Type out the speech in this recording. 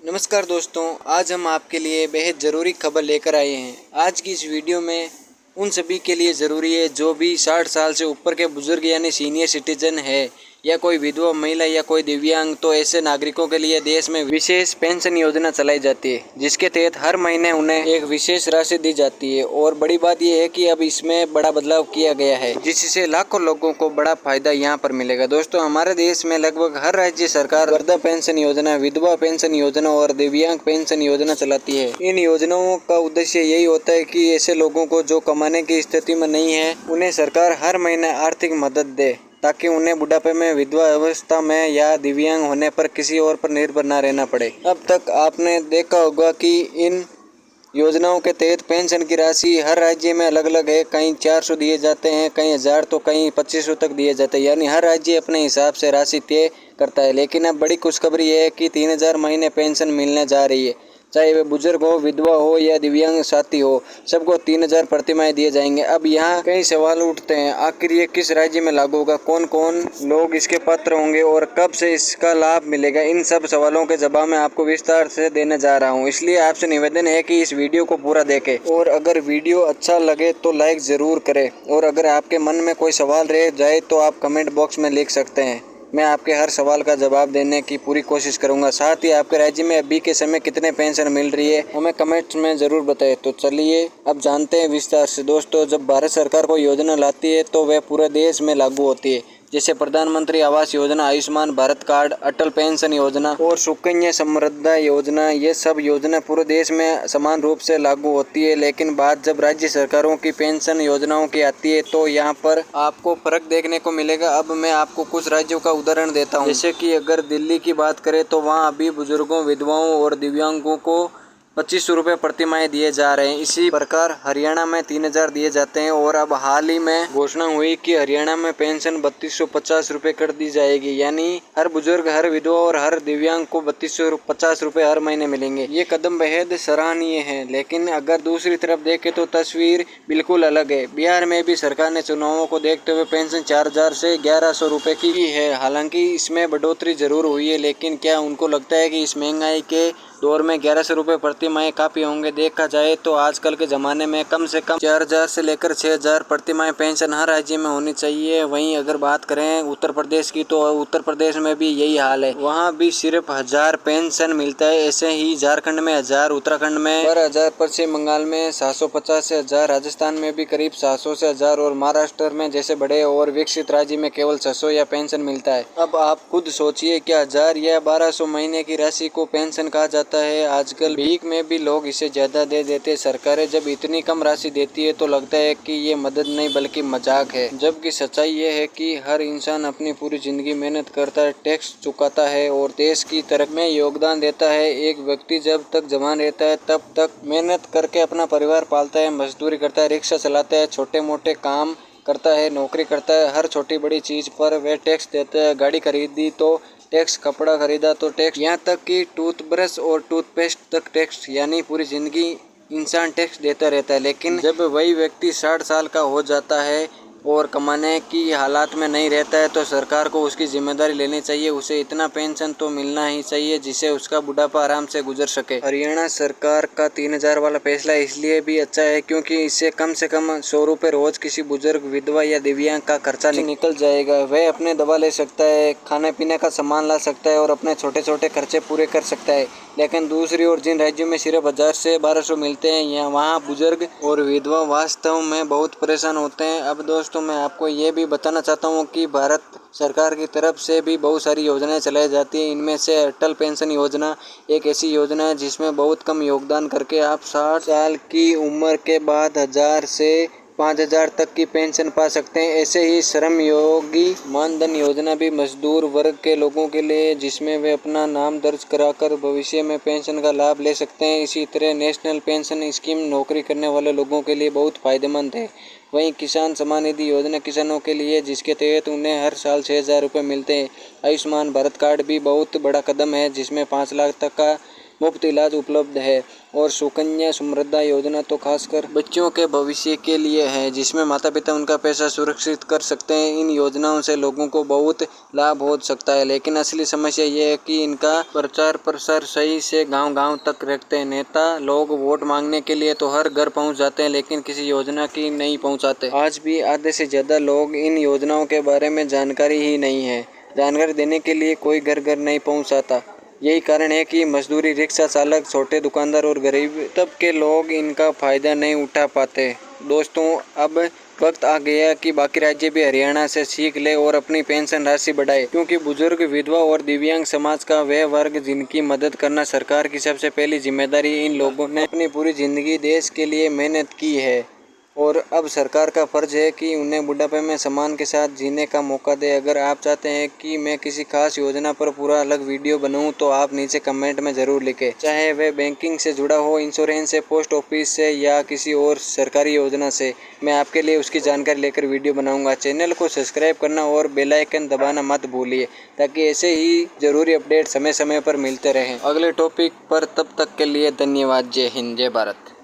नमस्कार दोस्तों, आज हम आपके लिए बेहद ज़रूरी खबर लेकर आए हैं। आज की इस वीडियो में उन सभी के लिए ज़रूरी है जो भी 60 साल से ऊपर के बुज़ुर्ग यानी सीनियर सिटीजन है या कोई विधवा महिला या कोई दिव्यांग, तो ऐसे नागरिकों के लिए देश में विशेष पेंशन योजना चलाई जाती है, जिसके तहत हर महीने उन्हें एक विशेष राशि दी जाती है। और बड़ी बात यह है कि अब इसमें बड़ा बदलाव किया गया है, जिससे लाखों लोगों को बड़ा फायदा यहाँ पर मिलेगा। दोस्तों, हमारे देश में लगभग हर राज्य सरकार वृद्धा पेंशन योजना, विधवा पेंशन योजना और दिव्यांग पेंशन योजना चलाती है। इन योजनाओं का उद्देश्य यही होता है कि ऐसे लोगों को जो कमाने की स्थिति में नहीं है, उन्हें सरकार हर महीने आर्थिक मदद दे, ताकि उन्हें बुढ़ापे में, विधवा अवस्था में या दिव्यांग होने पर किसी और पर निर्भर न रहना पड़े। अब तक आपने देखा होगा कि इन योजनाओं के तहत पेंशन की राशि हर राज्य में अलग अलग है। कहीं 400 दिए जाते हैं, कहीं 1000 तो कहीं 2500 तक दिए जाते हैं, यानी हर राज्य अपने हिसाब से राशि तय करता है। लेकिन अब बड़ी खुशखबरी है कि 3000 महीने पेंशन मिलने जा रही है। चाहे वे बुजुर्ग हो, विधवा हो या दिव्यांग साथी हो, सबको 3000 प्रति माह दिए जाएंगे। अब यहाँ कई सवाल उठते हैं, आखिर ये किस राज्य में लागू होगा, कौन कौन लोग इसके पात्र होंगे और कब से इसका लाभ मिलेगा? इन सब सवालों के जवाब मैं आपको विस्तार से देने जा रहा हूँ, इसलिए आपसे निवेदन है कि इस वीडियो को पूरा देखें। और अगर वीडियो अच्छा लगे तो लाइक ज़रूर करें, और अगर आपके मन में कोई सवाल रह जाए तो आप कमेंट बॉक्स में लिख सकते हैं। मैं आपके हर सवाल का जवाब देने की पूरी कोशिश करूंगा। साथ ही आपके राज्य में अभी के समय कितने पेंशन मिल रही है, हमें कमेंट्स में ज़रूर बताएं। तो चलिए अब जानते हैं विस्तार से। दोस्तों, जब भारत सरकार कोई योजना लाती है तो वह पूरे देश में लागू होती है, जैसे प्रधानमंत्री आवास योजना, आयुष्मान भारत कार्ड, अटल पेंशन योजना और सुकन्या समृद्धि योजना। ये सब योजना पूरे देश में समान रूप से लागू होती है। लेकिन बात जब राज्य सरकारों की पेंशन योजनाओं की आती है तो यहाँ पर आपको फर्क देखने को मिलेगा। अब मैं आपको कुछ राज्यों का उदाहरण देता हूँ। जैसे कि अगर दिल्ली की बात करें तो वहाँ अभी बुजुर्गों, विधवाओं और दिव्यांगों को 2500 रुपये प्रति माह दिए जा रहे हैं। इसी प्रकार हरियाणा में 3000 दिए जाते हैं। और अब हाल ही में घोषणा हुई कि हरियाणा में पेंशन 3250 रुपये कर दी जाएगी, यानी हर बुजुर्ग, हर विधवा और हर दिव्यांग को 3250 रुपये हर महीने मिलेंगे। ये कदम बेहद सराहनीय है। लेकिन अगर दूसरी तरफ देखें तो तस्वीर बिल्कुल अलग है। बिहार में भी सरकार ने चुनावों को देखते हुए पेंशन 4000 से 1100 रुपये की है। हालांकि इसमें बढ़ोतरी जरूर हुई है, लेकिन क्या उनको लगता है कि इस महंगाई के दौर में 1100 रुपये प्रति माह काफ़ी होंगे? देखा जाए तो आजकल के ज़माने में कम से कम 4000 से लेकर 6000 प्रति माह पेंशन हर राज्य में होनी चाहिए। वहीं अगर बात करें उत्तर प्रदेश की तो उत्तर प्रदेश में भी यही हाल है। वहाँ भी सिर्फ 1000 पेंशन मिलता है। ऐसे ही झारखंड में 1000, उत्तराखंड में 12,000, पश्चिम बंगाल में 750 से 1000, राजस्थान में भी करीब 700 से 1000 और महाराष्ट्र में जैसे बड़े और विकसित राज्य में केवल 600 या पेंशन मिलता है। अब आप खुद सोचिए, क्या 1000 या 1200 महीने की राशि को पेंशन कहा जाता है? आजकल भीख में भी लोग इसे ज्यादा दे देते। सरकारें जब इतनी कम राशि देती है तो लगता है कि ये मदद नहीं बल्कि मजाक है, जबकि सच्चाई ये है कि हर इंसान अपनी पूरी जिंदगी मेहनत करता है, टैक्स चुकाता है और देश की तरक्की में योगदान देता है। एक व्यक्ति जब तक जवान रहता है तब तक मेहनत करके अपना परिवार पालता है, मजदूरी करता है, रिक्शा चलाता है, छोटे मोटे काम करता है, नौकरी करता है। हर छोटी बड़ी चीज पर वह टैक्स देता है। गाड़ी खरीदी तो टैक्स, कपड़ा खरीदा तो टैक्स, यहाँ तक कि टूथब्रश और टूथपेस्ट तक टैक्स, यानी पूरी जिंदगी इंसान टैक्स देता रहता है। लेकिन जब वही व्यक्ति 60 साल का हो जाता है और कमाने की हालात में नहीं रहता है तो सरकार को उसकी जिम्मेदारी लेनी चाहिए। उसे इतना पेंशन तो मिलना ही चाहिए जिससे उसका बुढ़ापा आराम से गुजर सके। हरियाणा सरकार का 3000 वाला फैसला इसलिए भी अच्छा है क्योंकि इससे कम से कम 100 रुपये रोज किसी बुजुर्ग, विधवा या दिव्यांग का खर्चा निकल जाएगा। वह अपने दवा ले सकता है, खाने पीने का सामान ला सकता है और अपने छोटे छोटे खर्चे पूरे कर सकता है। लेकिन दूसरी ओर जिन राज्यों में सिर्फ 1000 से 1200 मिलते हैं, यहाँ वहाँ बुजुर्ग और विधवा वास्तव में बहुत परेशान होते हैं। अब दोस्तों, मैं आपको ये भी बताना चाहता हूँ कि भारत सरकार की तरफ से भी बहुत सारी योजनाएं चलाई जाती हैं। इनमें से अटल पेंशन योजना एक ऐसी योजना है जिसमें बहुत कम योगदान करके आप 60 साल की उम्र के बाद 1000 से 5000 तक की पेंशन पा सकते हैं। ऐसे ही श्रम योगी मानधन योजना भी मजदूर वर्ग के लोगों के लिए, जिसमें वे अपना नाम दर्ज कराकर भविष्य में पेंशन का लाभ ले सकते हैं। इसी तरह नेशनल पेंशन स्कीम नौकरी करने वाले लोगों के लिए बहुत फायदेमंद है। वहीं किसान सम्मान निधि योजना किसानों के लिए, जिसके तहत उन्हें हर साल 6000 रुपये मिलते हैं। आयुष्मान भारत कार्ड भी बहुत बड़ा कदम है जिसमें 5 लाख तक का मुफ्त इलाज उपलब्ध है। और सुकन्या समृद्धि योजना तो खासकर बच्चों के भविष्य के लिए है, जिसमें माता पिता उनका पैसा सुरक्षित कर सकते हैं। इन योजनाओं से लोगों को बहुत लाभ हो सकता है, लेकिन असली समस्या ये है कि इनका प्रचार प्रसार सही से गांव-गांव तक रखते हैं। नेता लोग वोट मांगने के लिए तो हर घर पहुंच जाते हैं, लेकिन किसी योजना की नहीं पहुंचाते। आज भी आधे से ज़्यादा लोग इन योजनाओं के बारे में जानकारी ही नहीं है। जानकारी देने के लिए कोई घर घर नहीं पहुंचाता। यही कारण है कि मजदूरी, रिक्शा चालक, छोटे दुकानदार और गरीब तबके लोग इनका फ़ायदा नहीं उठा पाते। दोस्तों, अब वक्त आ गया कि बाकी राज्य भी हरियाणा से सीख ले और अपनी पेंशन राशि बढ़ाए, क्योंकि बुजुर्ग, विधवा और दिव्यांग समाज का वह वर्ग जिनकी मदद करना सरकार की सबसे पहली जिम्मेदारी। इन लोगों ने अपनी पूरी जिंदगी देश के लिए मेहनत की है और अब सरकार का फर्ज है कि उन्हें बुढ़ापे में सम्मान के साथ जीने का मौका दे। अगर आप चाहते हैं कि मैं किसी खास योजना पर पूरा अलग वीडियो बनाऊं, तो आप नीचे कमेंट में ज़रूर लिखें, चाहे वह बैंकिंग से जुड़ा हो, इंश्योरेंस से, पोस्ट ऑफिस से या किसी और सरकारी योजना से। मैं आपके लिए उसकी जानकारी लेकर वीडियो बनाऊंगा। चैनल को सब्सक्राइब करना और बेल आइकन दबाना मत भूलिए, ताकि ऐसे ही ज़रूरी अपडेट समय समय पर मिलते रहें। अगले टॉपिक पर तब तक के लिए धन्यवाद। जय हिंद, जय भारत।